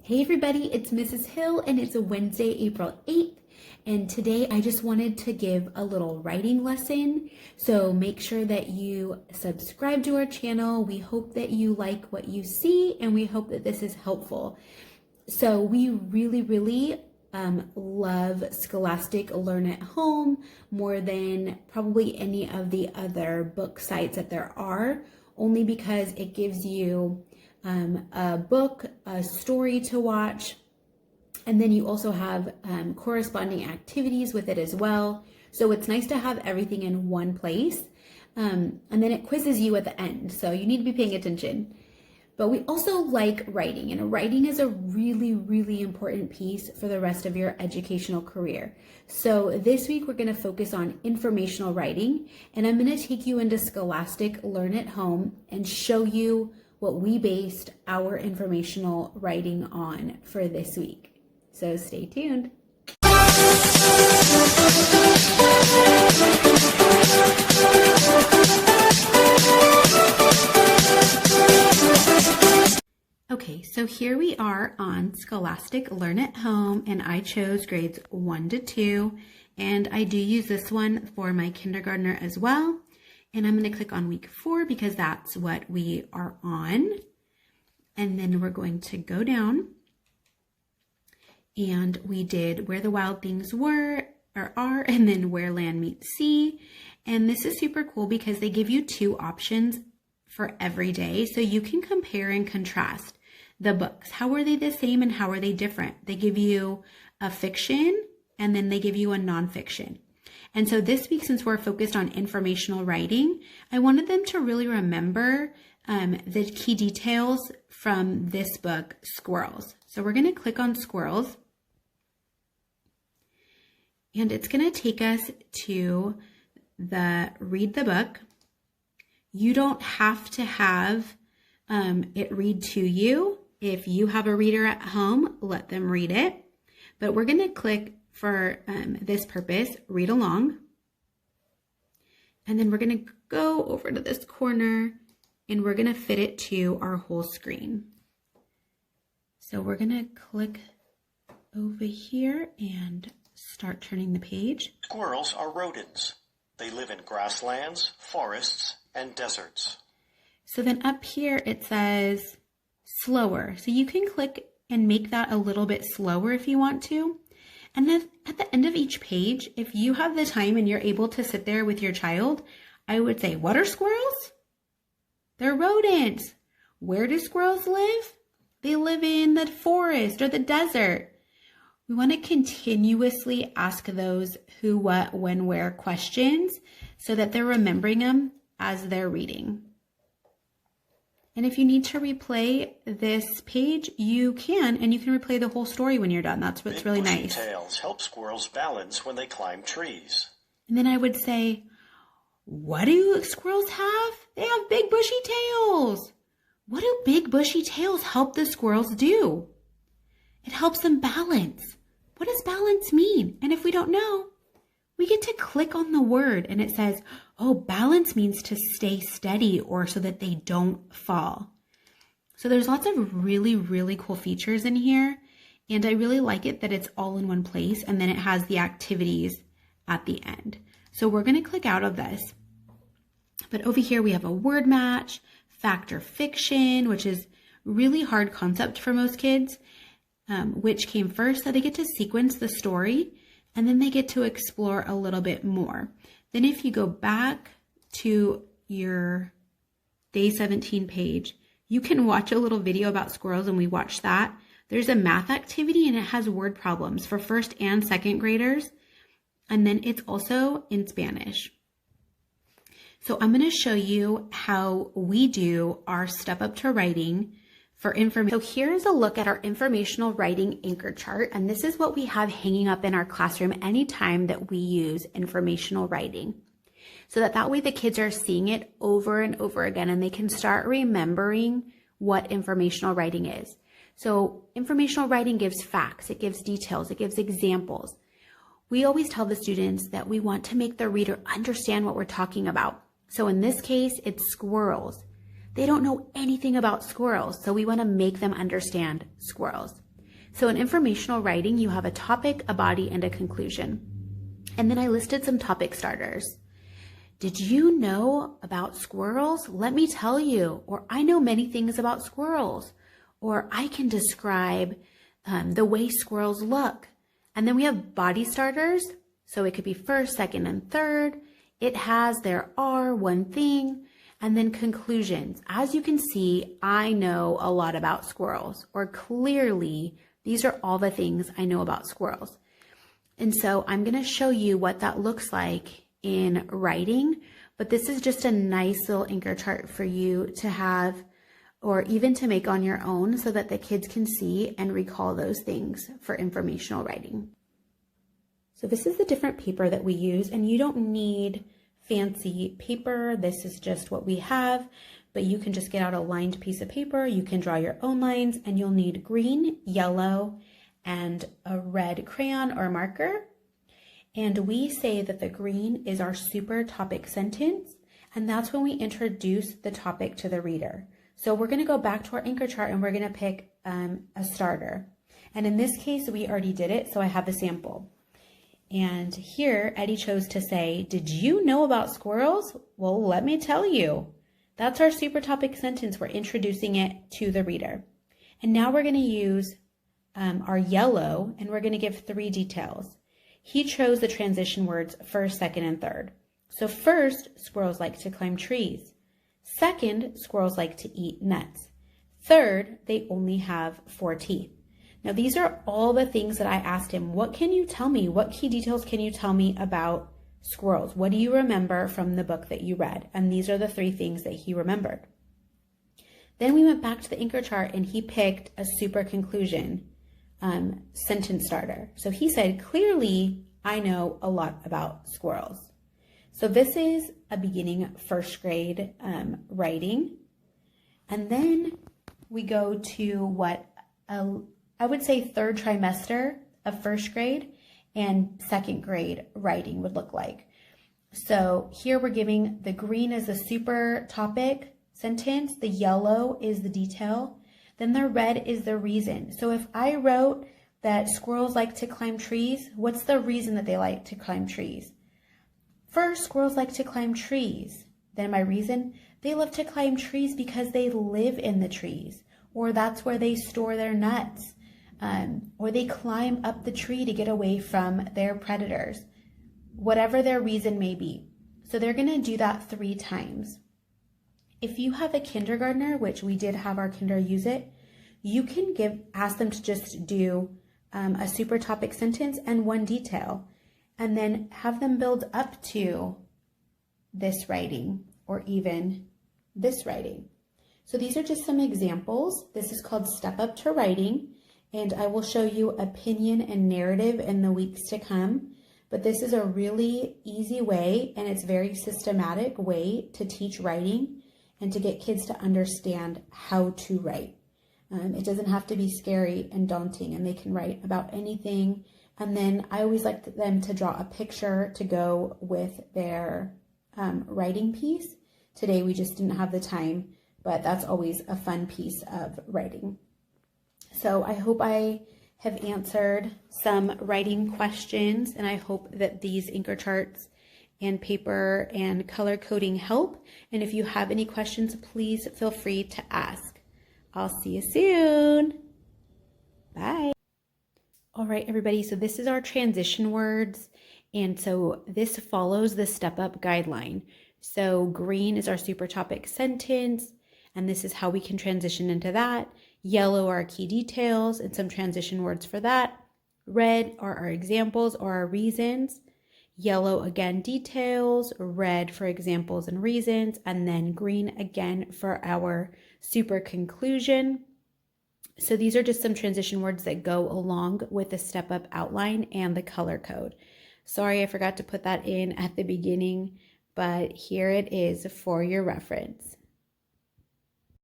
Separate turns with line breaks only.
Hey everybody, it's Mrs. Hill and it's a Wednesday, April 8th. And today I just wanted to give a little writing lesson. So make sure that you subscribe to our channel. We hope that you like what you see and we hope that this is helpful. So we really love Scholastic Learn at Home more than probably any of the other book sites that there are, only because it gives you a book, a story to watch, and then you also have corresponding activities with it as well. So it's nice to have everything in one place. And then it quizzes you at the end, so you need to be paying attention. But we also like writing, and writing is a really important piece for the rest of your educational career. So this week we're going to focus on informational writing, and I'm going to take you into Scholastic Learn at Home and show you what we based our informational writing on for this week. So stay tuned. Okay, so here we are on Scholastic Learn at Home, and I chose grades 1 to 2, and I do use this one for my kindergartner as well. And I'm going to click on week 4 because that's what we are on. And then we're going to go down. And we did Where the Wild Things Were or Are, and then Where Land Meets Sea. And this is super cool because they give you 2 options for every day. So you can compare and contrast the books. How are they the same and how are they different? They give you a fiction and then they give you a nonfiction. And so this week, since we're focused on informational writing, I wanted them to really remember the key details from this book, Squirrels. So we're going to click on Squirrels. And it's going to take us to the read the book. You don't have to have it read to you. If you have a reader at home, let them read it. But we're going to click for this purpose, read along. And then we're going to go over to this corner and we're going to fit it to our whole screen. So we're going to click over here and start turning the page.
Squirrels are rodents. They live in grasslands, forests, and deserts.
So then up here it says slower. So you can click and make that a little bit slower if you want to. And then at the end of each page, if you have the time and you're able to sit there with your child, I would say, what are squirrels? They're rodents. Where do squirrels live? They live in the forest or the desert. We want to continuously ask those who, what, when, where questions so that they're remembering them as they're reading. And if you need to replay this page, you can, and you can replay the whole story when you're done. That's what's really nice.
Big bushy tails help squirrels balance when they climb trees.
And then I would say, what do squirrels have? They have big bushy tails. What do big bushy tails help the squirrels do? It helps them balance. What does balance mean? And if we don't know, we get to click on the word and it says, oh, balance means to stay steady or so that they don't fall. So there's lots of really cool features in here. And I really like it that it's all in one place and then it has the activities at the end. So we're going to click out of this. But over here we have a word match, fact or fiction, which is really hard concept for most kids. Which came first, so they get to sequence the story and then they get to explore a little bit more. Then if you go back to your day 17 page, you can watch a little video about squirrels and we watched that. There's a math activity and it has word problems for first and second graders. And then it's also in Spanish. So I'm going to show you how we do our step up to writing for information. So here's a look at our informational writing anchor chart, and this is what we have hanging up in our classroom anytime that we use informational writing. So that way the kids are seeing it over and over again and they can start remembering what informational writing is. So informational writing gives facts, it gives details, it gives examples. We always tell the students that we want to make the reader understand what we're talking about. So in this case, it's squirrels. They don't know anything about squirrels, so we want to make them understand squirrels. So in informational writing, you have a topic, a body, and a conclusion. And then I listed some topic starters. Did you know about squirrels? Let me tell you. Or I know many things about squirrels. Or I can describe the way squirrels look. And then we have body starters. So it could be first, second, and third. It has, there are, one thing. And then conclusions. As you can see, I know a lot about squirrels. Or clearly, these are all the things I know about squirrels. And so I'm going to show you what that looks like in writing. But this is just a nice little anchor chart for you to have, or even to make on your own, so that the kids can see and recall those things for informational writing. So this is the different paper that we use, and you don't need fancy paper. This is just what we have, but you can just get out a lined piece of paper. You can draw your own lines, and you'll need green, yellow, and a red crayon or marker. And we say that the green is our super topic sentence, and that's when we introduce the topic to the reader. So we're going to go back to our anchor chart, and we're going to pick a starter. And in this case, we already did it, so I have the sample. And here, Eddie chose to say, did you know about squirrels? Well, let me tell you. That's our super topic sentence. We're introducing it to the reader. And now we're going to use our yellow, and we're going to give 3 details. He chose the transition words first, second, and third. So first, squirrels like to climb trees. Second, squirrels like to eat nuts. Third, they only have 4 teeth. Now, these are all the things that I asked him. What can you tell me? What key details can you tell me about squirrels? What do you remember from the book that you read? And these are the 3 things that he remembered. Then we went back to the anchor chart, and he picked a super conclusion sentence starter. So he said, clearly, I know a lot about squirrels. So this is a beginning first grade writing. And then we go to what I would say 3rd trimester of first grade and 2nd grade writing would look like. So here we're giving the green as a super topic sentence, the yellow is the detail, then the red is the reason. So if I wrote that squirrels like to climb trees, what's the reason that they like to climb trees? First, squirrels like to climb trees. Then my reason, they love to climb trees because they live in the trees, or that's where they store their nuts. Or they climb up the tree to get away from their predators, whatever their reason may be. So they're going to do that 3 times. If you have a kindergartner, which we did have our kinder use it, you can ask them to just do a super topic sentence and 1 detail, and then have them build up to this writing or even this writing. So these are just some examples. This is called Step Up to Writing. And I will show you opinion and narrative in the weeks to come. But this is a really easy way, and it's very systematic way to teach writing and to get kids to understand how to write. It doesn't have to be scary and daunting, and they can write about anything. And then I always like them to draw a picture to go with their writing piece. Today we just didn't have the time, but that's always a fun piece of writing. So I hope I have answered some writing questions, and I hope that these anchor charts and paper and color coding help. And if you have any questions, please feel free to ask. I'll see you soon. Bye. All right, everybody. So this is our transition words. And so this follows the step up guideline. So green is our super topic sentence, and this is how we can transition into that. Yellow are our key details and some transition words for that. Red are our examples or our reasons. Yellow, again, details. Red for examples and reasons. And then green, again, for our super conclusion. So these are just some transition words that go along with the step-up outline and the color code. Sorry, I forgot to put that in at the beginning, but here it is for your reference.